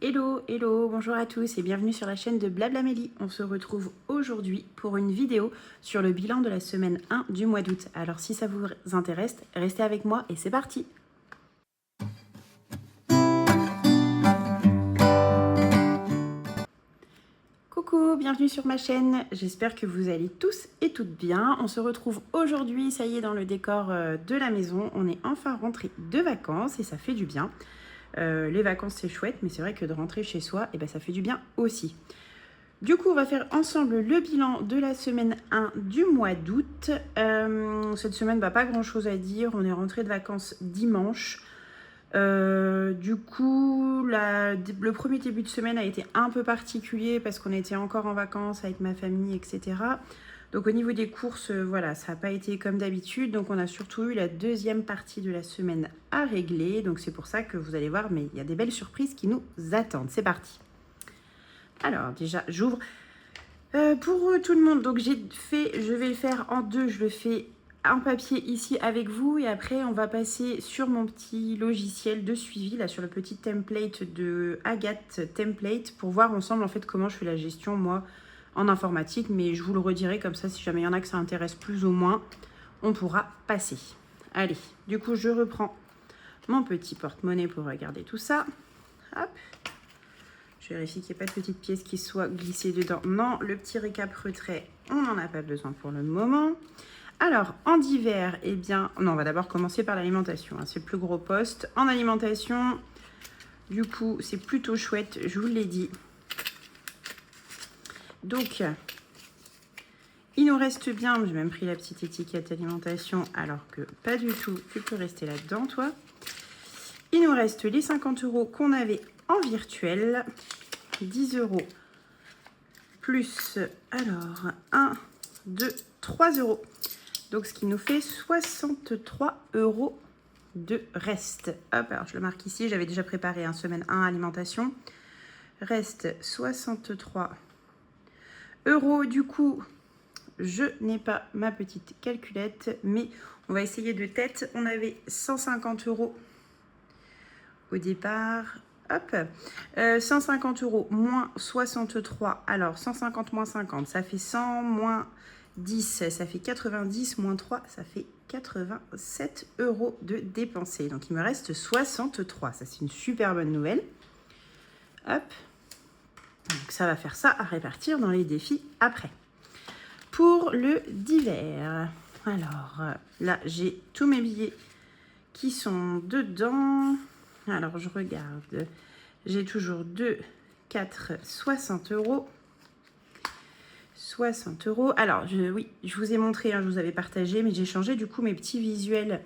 Hello, hello, bonjour à tous et bienvenue sur la chaîne de Blablamélie. On se retrouve aujourd'hui pour une vidéo sur le bilan de la semaine 1 du mois d'août. Alors si ça vous intéresse, restez avec moi et c'est parti. Coucou, bienvenue sur ma chaîne, j'espère que vous allez tous et toutes bien. On se retrouve aujourd'hui, ça y est, dans le décor de la maison. On est enfin rentré de vacances et ça fait du bien. Les vacances c'est chouette, mais c'est vrai que de rentrer chez soi, eh ben, ça fait du bien aussi. Du coup, on va faire ensemble le bilan de la semaine 1 du mois d'août. Cette semaine, pas grand chose à dire. On est rentré de vacances dimanche. Du coup, le premier début de semaine a été un peu particulier parce qu'on était encore en vacances avec ma famille, etc. Donc au niveau des courses, voilà, ça n'a pas été comme d'habitude. Donc on a surtout eu la deuxième partie de la semaine à régler. Donc c'est pour ça que vous allez voir, mais il y a des belles surprises qui nous attendent. C'est parti. Alors déjà, j'ouvre. Pour tout le monde, donc je vais le faire en deux. Je le fais en papier ici avec vous et après on va passer sur mon petit logiciel de suivi, là sur le petit template de Agathe Template pour voir ensemble en fait comment je fais la gestion moi en informatique, mais je vous le redirai comme ça si jamais il y en a que ça intéresse plus ou moins, on pourra passer. Allez, du coup je reprends mon petit porte-monnaie pour regarder tout ça. Hop. Je vérifie qu'il n'y ait pas de petites pièces qui soient glissées dedans. Non, le petit récap retrait, on n'en a pas besoin pour le moment. Alors, en divers, eh bien... Non, on va d'abord commencer par l'alimentation. Hein, c'est le plus gros poste. En alimentation, du coup, c'est plutôt chouette, je vous l'ai dit. Donc, il nous reste bien... J'ai même pris la petite étiquette alimentation, alors que pas du tout. Tu peux rester là-dedans, toi. Il nous reste les 50 € qu'on avait en virtuel. 10 € plus, alors, 1, 2, 3 €. Donc, ce qui nous fait 63 € de reste. Hop, alors je le marque ici. J'avais déjà préparé un semaine 1 alimentation. Reste 63 €. Du coup, je n'ai pas ma petite calculette, mais on va essayer de tête. On avait 150 € au départ. Hop, 150 € moins 63. Alors, 150 moins 50, ça fait 100 moins 10, ça fait 90, moins 3, ça fait 87 € de dépensés. Donc, il me reste 63. Ça, c'est une super bonne nouvelle. Hop. Donc, ça va faire ça à répartir dans les défis après. Pour le divers, alors là, j'ai tous mes billets qui sont dedans. Alors, je regarde. J'ai toujours 2, 4, 60 €. 60 €. Alors, oui, je vous ai montré, hein, je vous avais partagé, mais j'ai changé du coup mes petits visuels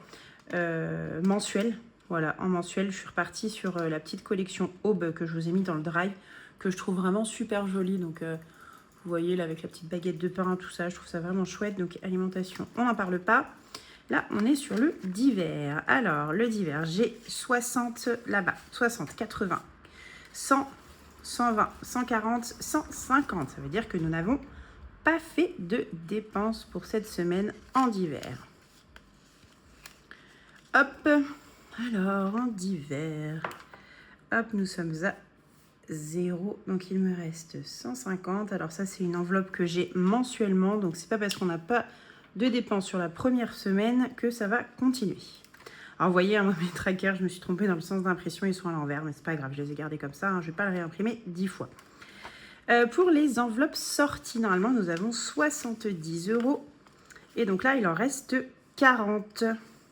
mensuels. Voilà, en mensuel, je suis repartie sur la petite collection Aube que je vous ai mis dans le drive, que je trouve vraiment super jolie. Donc, vous voyez, là, avec la petite baguette de pain, tout ça, je trouve ça vraiment chouette. Donc, alimentation, on n'en parle pas. Là, on est sur le divers. Alors, le divers, j'ai 60 là-bas, 60, 80, 100, 120, 140, 150. Ça veut dire que nous n'avons pas fait de dépenses pour cette semaine en divers. Hop, alors en divers, hop, nous sommes à 0. Donc, il me reste 150. Alors, ça, c'est une enveloppe que j'ai mensuellement. Donc, c'est pas parce qu'on n'a pas de dépenses sur la première semaine que ça va continuer. Alors vous voyez, moi, mes trackers, je me suis trompée dans le sens d'impression, ils sont à l'envers, mais c'est pas grave, je les ai gardés comme ça, hein, je vais pas les réimprimer 10 fois. Pour les enveloppes sorties, normalement nous avons 70 € et donc là il en reste 40.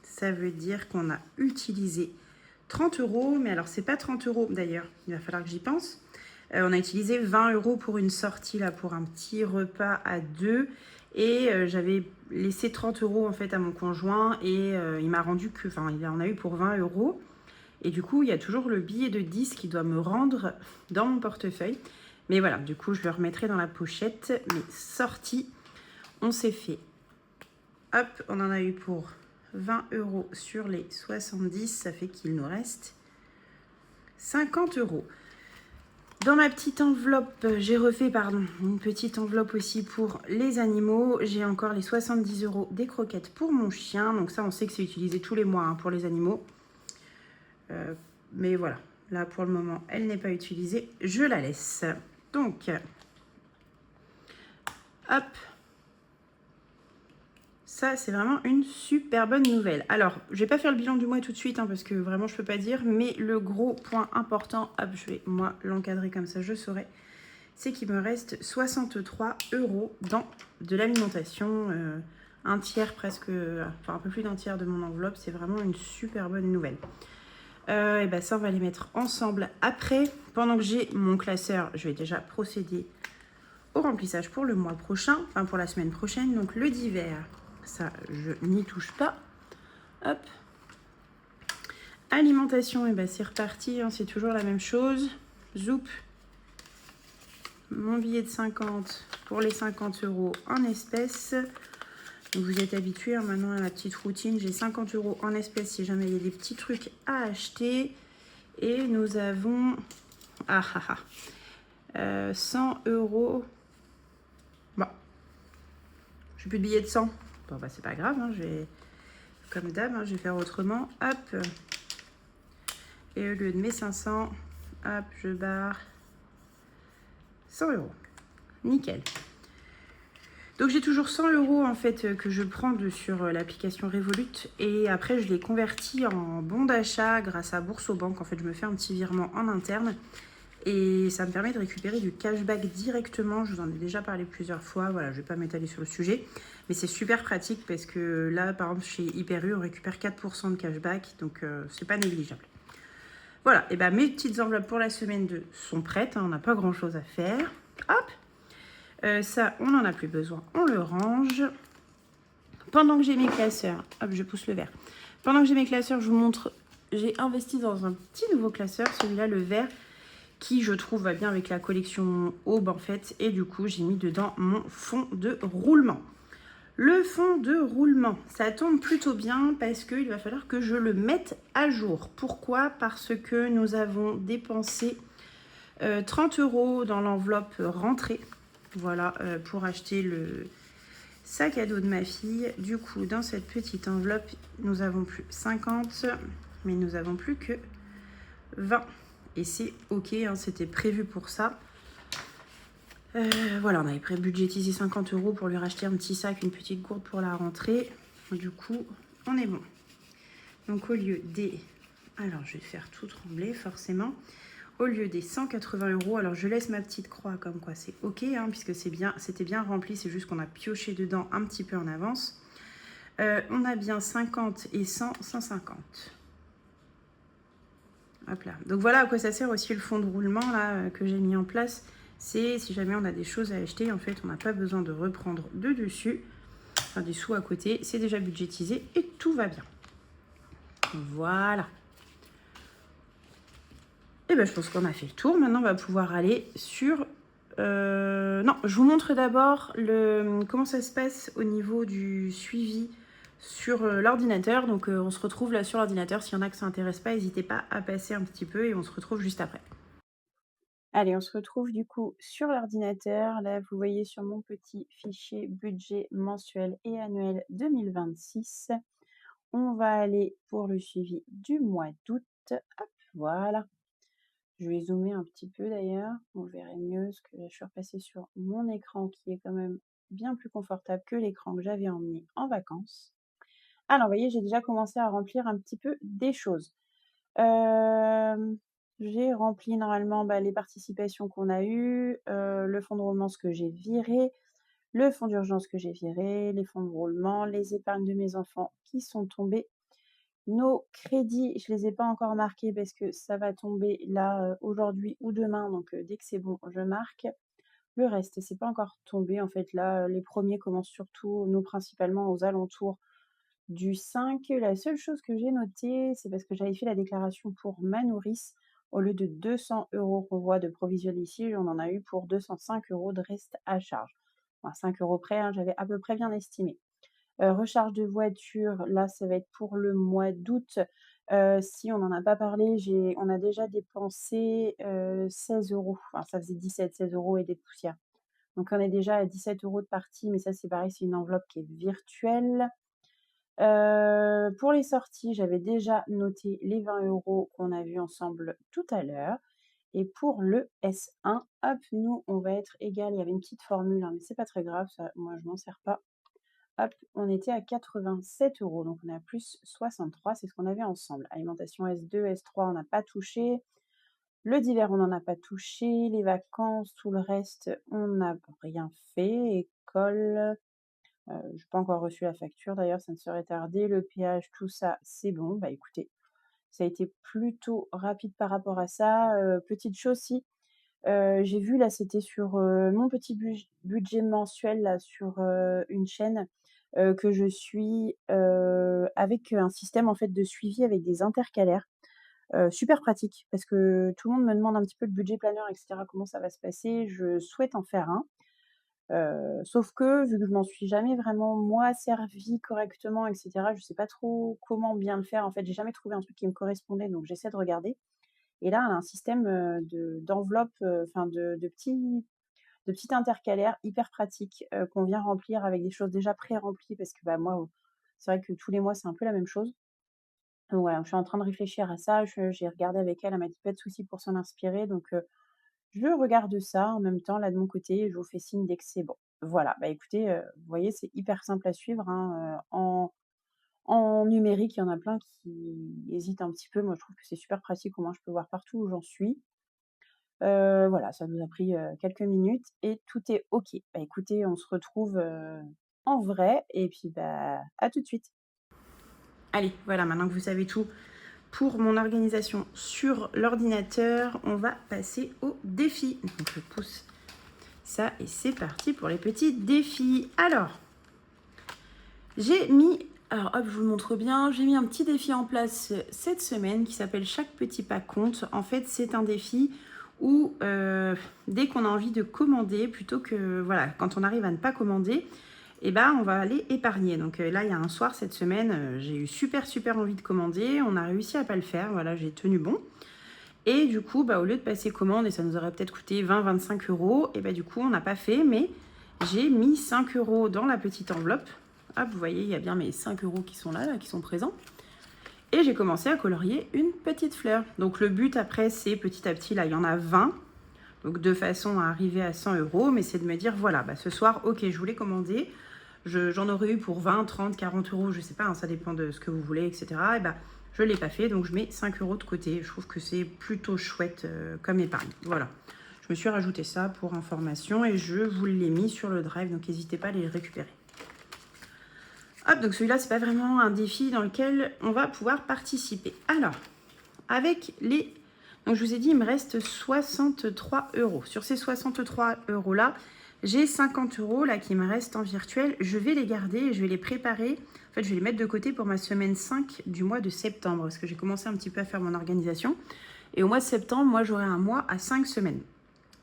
Ça veut dire qu'on a utilisé 30 €, mais alors c'est pas 30 € d'ailleurs, il va falloir que j'y pense. On a utilisé 20 € pour une sortie là, pour un petit repas à 2. Et j'avais laissé 30 € en fait à mon conjoint et il m'a rendu que, enfin il en a eu pour 20 €. Et du coup il y a toujours le billet de 10 qui doit me rendre dans mon portefeuille. Mais voilà, du coup je le remettrai dans la pochette. Mais sortie, on s'est fait, hop, on en a eu pour 20 € sur les 70. Ça fait qu'il nous reste 50 €. Dans ma petite enveloppe, j'ai refait, une petite enveloppe aussi pour les animaux. J'ai encore les 70 € des croquettes pour mon chien. Donc ça, on sait que c'est utilisé tous les mois hein, pour les animaux. Mais voilà, Là, pour le moment, elle n'est pas utilisée. Je la laisse. Donc, hop. Ça, c'est vraiment une super bonne nouvelle. Alors, je vais pas faire le bilan du mois tout de suite, parce que vraiment, je peux pas dire. Mais le gros point important, hop, je vais, moi, l'encadrer comme ça, je saurai. C'est qu'il me reste 63 € dans de l'alimentation. Un tiers presque, enfin un peu plus d'un tiers de mon enveloppe. C'est vraiment une super bonne nouvelle. Et ben ça, on va les mettre ensemble après. Pendant que j'ai mon classeur, je vais déjà procéder au remplissage pour le mois prochain, enfin pour la semaine prochaine. Donc le divers, ça, je n'y touche pas. Hop. Alimentation, et ben c'est reparti, hein, c'est toujours la même chose. Zoup. Mon billet de 50 pour les 50 € en espèces. Donc vous êtes habitués, hein, maintenant à la petite routine. J'ai 50 € en espèces si jamais il y a des petits trucs à acheter. Et nous avons 100 €. Bon, j'ai plus de billets de 100. Bon, bah c'est pas grave, hein, je vais, comme d'hab, hein, je vais faire autrement. Hop. Et au lieu de mes 500, hop, je barre 100 €. Nickel. Donc j'ai toujours 100 € en fait que je prends sur l'application Revolut et après je les convertis en bons d'achat grâce à Boursorama. En fait, je me fais un petit virement en interne et ça me permet de récupérer du cashback directement. Je vous en ai déjà parlé plusieurs fois, voilà, je ne vais pas m'étaler sur le sujet, mais c'est super pratique parce que là, par exemple, chez Hyper U, on récupère 4 % de cashback, donc c'est pas négligeable. Voilà, et ben mes petites enveloppes pour la semaine 2 sont prêtes, hein, on n'a pas grand chose à faire. Hop. Ça, on n'en a plus besoin, on le range. Pendant que j'ai mes classeurs, hop, je pousse le vert. Pendant que j'ai mes classeurs, je vous montre, j'ai investi dans un petit nouveau classeur, celui-là, le vert, qui, je trouve, va bien avec la collection Aube, en fait. Et du coup, j'ai mis dedans mon fond de roulement. Le fond de roulement, ça tombe plutôt bien parce qu'il va falloir que je le mette à jour. Pourquoi? Parce que nous avons dépensé 30 € dans l'enveloppe rentrée. Voilà, pour acheter le sac à dos de ma fille. Du coup, dans cette petite enveloppe, nous avons plus 50, mais nous avons plus que 20. Et c'est ok, hein, c'était prévu pour ça. Voilà, on avait pré-budgétisé 50 € pour lui racheter un petit sac, une petite gourde pour la rentrée. Du coup, on est bon. Donc, au lieu des... Alors, je vais faire tout trembler, forcément. Au lieu des 180 €, alors je laisse ma petite croix comme quoi c'est ok, hein, puisque c'était bien rempli, c'est juste qu'on a pioché dedans un petit peu en avance. On a bien 50 et 100, 150. Hop là. Donc voilà à quoi ça sert aussi le fond de roulement là, que j'ai mis en place. C'est si jamais on a des choses à acheter, en fait, on n'a pas besoin de reprendre de dessus, enfin des sous à côté. C'est déjà budgétisé et tout va bien. Voilà. Et ben je pense qu'on a fait le tour. Maintenant, on va pouvoir aller sur... Non, je vous montre d'abord comment ça se passe au niveau du suivi sur l'ordinateur. Donc, on se retrouve là sur l'ordinateur. S'il y en a que ça n'intéresse pas, n'hésitez pas à passer un petit peu et on se retrouve juste après. Allez, on se retrouve du coup sur l'ordinateur. Là, vous voyez sur mon petit fichier budget mensuel et annuel 2026. On va aller pour le suivi du mois d'août. Hop, voilà. Je vais zoomer un petit peu d'ailleurs, on verrait mieux, parce que là, je suis repassée sur mon écran qui est quand même bien plus confortable que l'écran que j'avais emmené en vacances. Alors, vous voyez, j'ai déjà commencé à remplir un petit peu des choses. J'ai rempli normalement les participations qu'on a eues, le fonds de roulement que j'ai viré, le fonds d'urgence que j'ai viré, les fonds de roulement, les épargnes de mes enfants qui sont tombées. Nos crédits, je les ai pas encore marqués parce que ça va tomber là, aujourd'hui ou demain, donc dès que c'est bon, je marque. Le reste, c'est pas encore tombé en fait là, les premiers commencent surtout, nous principalement aux alentours du 5. La seule chose que j'ai notée, c'est parce que j'avais fait la déclaration pour ma nourrice. Au lieu de 200 € qu'on voit de provision ici, on en a eu pour 205 € de reste à charge. Enfin 5 € près, hein, j'avais à peu près bien estimé. Recharge de voiture, là, ça va être pour le mois d'août. Si on n'en a pas parlé, on a déjà dépensé 16 €. Enfin, ça faisait 16 € et des poussières. Donc on est déjà à 17 € de partie, mais ça, c'est pareil, c'est une enveloppe qui est virtuelle. Pour les sorties, j'avais déjà noté les 20 € qu'on a vus ensemble tout à l'heure. Et pour le S1, hop, nous, on va être égal. Il y avait une petite formule, hein, mais c'est pas très grave, ça, moi, je m'en sers pas. Hop, on était à 87 €, donc on est à plus 63, c'est ce qu'on avait ensemble. Alimentation S2, S3, on n'a pas touché. Le d'hiver, on n'en a pas touché. Les vacances, tout le reste, on n'a rien fait. École, j'ai pas encore reçu la facture d'ailleurs, ça ne serait tardé. Le péage, tout ça, c'est bon. Bah écoutez, ça a été plutôt rapide par rapport à ça. Petite chose si, j'ai vu là, c'était sur, mon petit budget mensuel là sur, une chaîne, que je suis, avec un système en fait de suivi avec des intercalaires, super pratique parce que tout le monde me demande un petit peu le budget planeur et cetera, comment ça va se passer. Je souhaite en faire un, sauf que vu que je m'en suis jamais vraiment moi servi correctement et cetera, je sais pas trop comment bien le faire. En fait, j'ai jamais trouvé un truc qui me correspondait, donc j'essaie de regarder. Et là, elle a un système, d'enveloppe, enfin de petits intercalaires hyper pratiques, qu'on vient remplir avec des choses déjà pré-remplies parce que, bah, moi, c'est vrai que tous les mois, c'est un peu la même chose. Donc voilà, je suis en train de réfléchir à ça. J'ai regardé avec elle, elle m'a dit: «Pas de souci pour s'en inspirer», donc je regarde ça en même temps là de mon côté et je vous fais signe dès que c'est bon. Voilà, bah, écoutez, vous voyez, c'est hyper simple à suivre, hein, en numérique, il y en a plein qui hésitent un petit peu. Moi, je trouve que c'est super pratique, au moins je peux voir partout où j'en suis. Voilà, ça nous a pris, quelques minutes et tout est OK. Bah, écoutez, on se retrouve, en vrai et puis, bah, à tout de suite. Allez, voilà, maintenant que vous savez tout pour mon organisation sur l'ordinateur, on va passer au défi. Donc je pousse ça et c'est parti pour les petits défis. Alors, alors hop, je vous le montre bien, j'ai mis un petit défi en place cette semaine qui s'appelle Chaque petit pas compte. En fait, c'est un défi où dès qu'on a envie de commander, plutôt que, voilà, quand on arrive à ne pas commander, et ben on va aller épargner. Donc là, il y a un soir cette semaine, j'ai eu super envie de commander, on a réussi à pas le faire, voilà, j'ai tenu bon. Et du coup, bah, au lieu de passer commande, et ça nous aurait peut-être coûté 20-25 €, et bah, du coup, on n'a pas fait, mais j'ai mis 5 € dans la petite enveloppe. Hop, vous voyez, il y a bien mes 5 € qui sont là, qui sont présents. Et j'ai commencé à colorier une petite fleur. Donc le but après, c'est petit à petit, là, il y en a 20. Donc de façon à arriver à 100 €, mais c'est de me dire, voilà, bah, ce soir, ok, je voulais commander. J'en aurais eu pour 20, 30, 40 €, je sais pas, hein, ça dépend de ce que vous voulez, etc. Et bah, je ne l'ai pas fait, donc je mets 5 € de côté. Je trouve que c'est plutôt chouette comme épargne. Voilà. Je me suis rajouté ça pour information et je vous l'ai mis sur le drive, donc n'hésitez pas à les récupérer. Hop, donc celui-là, c'est pas vraiment un défi dans lequel on va pouvoir participer. Alors, avec les... Donc je vous ai dit, il me reste 63 €. Sur ces 63 € là, j'ai 50 € là qui me restent en virtuel. Je vais les garder et je vais les préparer. En fait, je vais les mettre de côté pour ma semaine 5 du mois de septembre. Parce que j'ai commencé un petit peu à faire mon organisation. Et au mois de septembre, moi, j'aurai un mois à 5 semaines.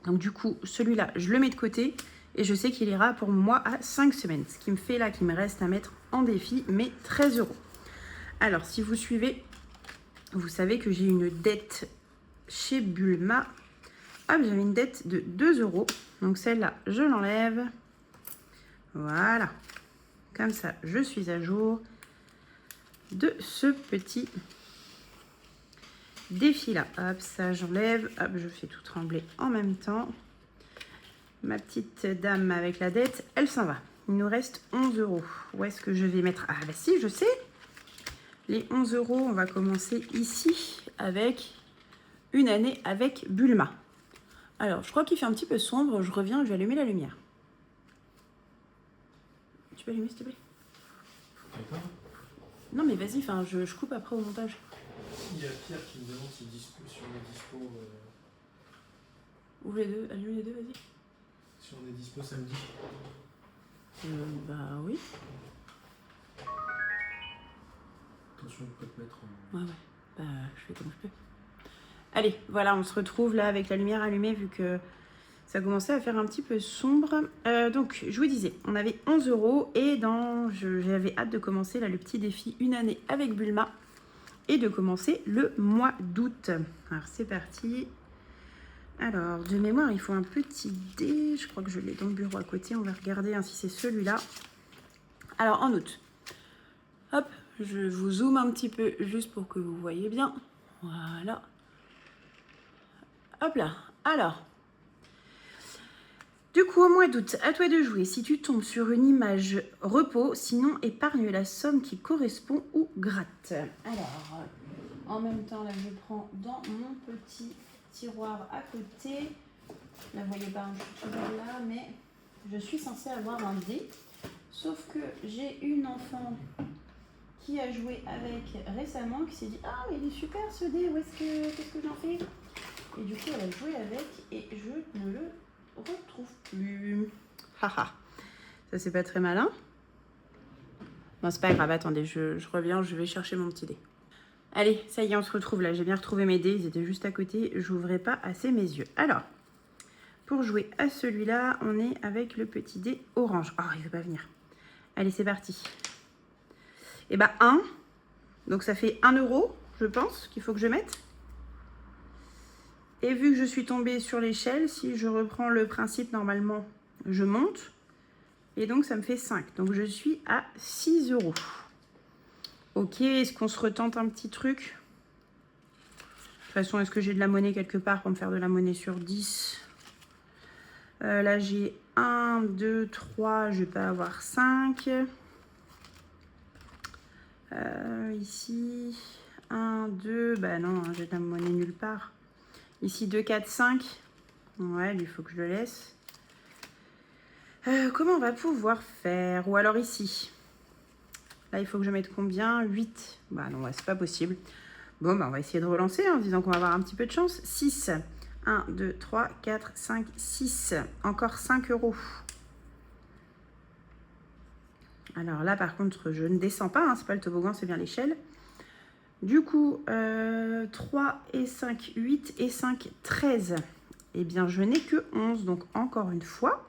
Donc du coup, celui-là, je le mets de côté. Et je sais qu'il ira pour moi à 5 semaines. Ce qui me fait là, qui me reste à mettre en défi, mes 13 €. Alors, si vous suivez, vous savez que j'ai une dette chez Bulma. Hop, j'avais une dette de 2 €. Donc celle-là, je l'enlève. Voilà. Comme ça, je suis à jour de ce petit défi-là. Hop, ça, j'enlève. Hop, je fais tout trembler en même temps. Ma petite dame avec la dette, elle s'en va. Il nous reste 11 €. Où est-ce que je vais mettre? Ah bah si, je sais. Les 11 €, on va commencer ici avec une année avec Bulma. Alors, je crois qu'il fait un petit peu sombre. Je reviens, je vais allumer la lumière. Tu peux allumer, s'il te plaît? D'accord. Non, mais vas-y, enfin, je coupe après au montage. Il y a Pierre qui me demande si on est dispo. Ouvre les deux, allume les deux, vas-y. Si on est dispo samedi. Bah oui. Attention, on peut te mettre en... Ouais. Bah, je fais comme je peux. Allez, voilà, on se retrouve là avec la lumière allumée vu que ça commençait à faire un petit peu sombre. Donc, je vous disais, on avait 11 € et j'avais hâte de commencer là le petit défi une année avec Bulma et de commencer le mois d'août. Alors, c'est parti. Alors, de mémoire, il faut un petit dé. Je crois que je l'ai dans le bureau à côté. On va regarder si c'est celui-là. Alors, en août. Hop, je vous zoome un petit peu juste pour que vous voyez bien. Voilà. Hop là. Alors, du coup, au mois d'août, à toi de jouer. Si tu tombes sur une image repos, sinon épargne la somme qui correspond ou gratte. Alors, en même temps, là, je prends dans mon petit tiroir à côté. Là, vous voyez pas, je suis toujours là, mais je suis censée avoir un dé. Sauf que j'ai une enfant qui a joué avec récemment, qui s'est dit « Ah, il est super ce dé, qu'est-ce que j'en fais ?» Et du coup, elle a joué avec et je ne le retrouve plus. Haha, ça c'est pas très malin. Bon, c'est pas grave, attendez, je reviens, je vais chercher mon petit dé. Allez, ça y est, on se retrouve là. J'ai bien retrouvé mes dés, ils étaient juste à côté. J'ouvrais pas assez mes yeux. Alors, pour jouer à celui-là, on est avec le petit dé orange. Oh, il veut pas venir. Allez, c'est parti. Et bah 1. Donc ça fait 1 €, je pense, qu'il faut que je mette. Et vu que je suis tombée sur l'échelle, si je reprends le principe, normalement, je monte. Et donc, ça me fait 5. Donc, je suis à 6 €. Ok, est-ce qu'on se retente un petit truc? De toute façon, est-ce que j'ai de la monnaie quelque part pour me faire de la monnaie sur 10? Là, j'ai 1, 2, 3, je vais pas avoir 5. Ici, 1, 2, bah non, j'ai de la monnaie nulle part. Ici, 2, 4, 5. Ouais, il faut que je le laisse. Comment on va pouvoir faire? Ou alors ici. Là, il faut que je mette combien? 8. Bah non, ouais, c'est pas possible. Bon, bah on va essayer de relancer en disant qu'on va avoir un petit peu de chance. 6. 1, 2, 3, 4, 5, 6. Encore 5 €. Alors là, par contre, je ne descends pas. Hein, c'est pas le toboggan, c'est bien l'échelle. Du coup, 3 et 5, 8 et 5, 13. Eh bien, je n'ai que 11. Donc, encore une fois,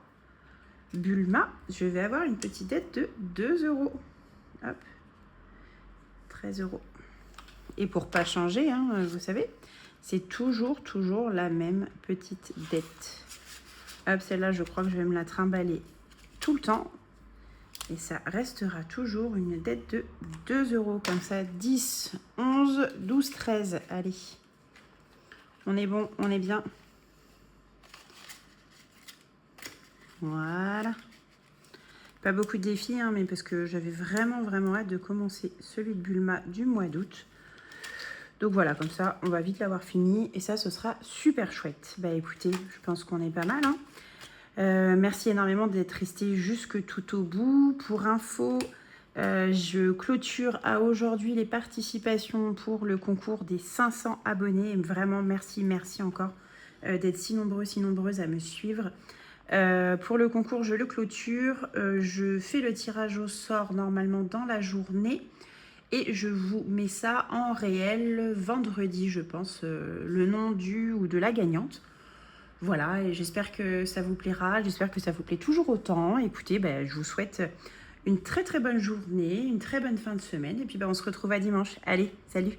Bulma, je vais avoir une petite dette de 2 €. Hop. 13 €. Et pour pas changer, hein, vous savez, c'est toujours la même petite dette. Hop, celle-là, je crois que je vais me la trimballer tout le temps. Et ça restera toujours une dette de 2 €. Comme ça, 10, 11, 12, 13. Allez. On est bon, on est bien. Voilà. Pas beaucoup de défis, hein, mais parce que j'avais vraiment hâte de commencer celui de Bulma du mois d'août. Donc voilà, comme ça, on va vite l'avoir fini. Et ça, ce sera super chouette. Bah écoutez, je pense qu'on est pas mal. Hein. Merci énormément d'être resté jusque tout au bout. Pour info, je clôture à aujourd'hui les participations pour le concours des 500 abonnés. Et vraiment, merci encore d'être si nombreuses à me suivre. Pour le concours, je le clôture. Je fais le tirage au sort normalement dans la journée. Et je vous mets ça en réel vendredi, je pense, le nom du ou de la gagnante. Voilà, et j'espère que ça vous plaira, j'espère que ça vous plaît toujours autant. Écoutez, je vous souhaite une très bonne journée, une très bonne fin de semaine, et puis on se retrouve à dimanche. Allez, salut!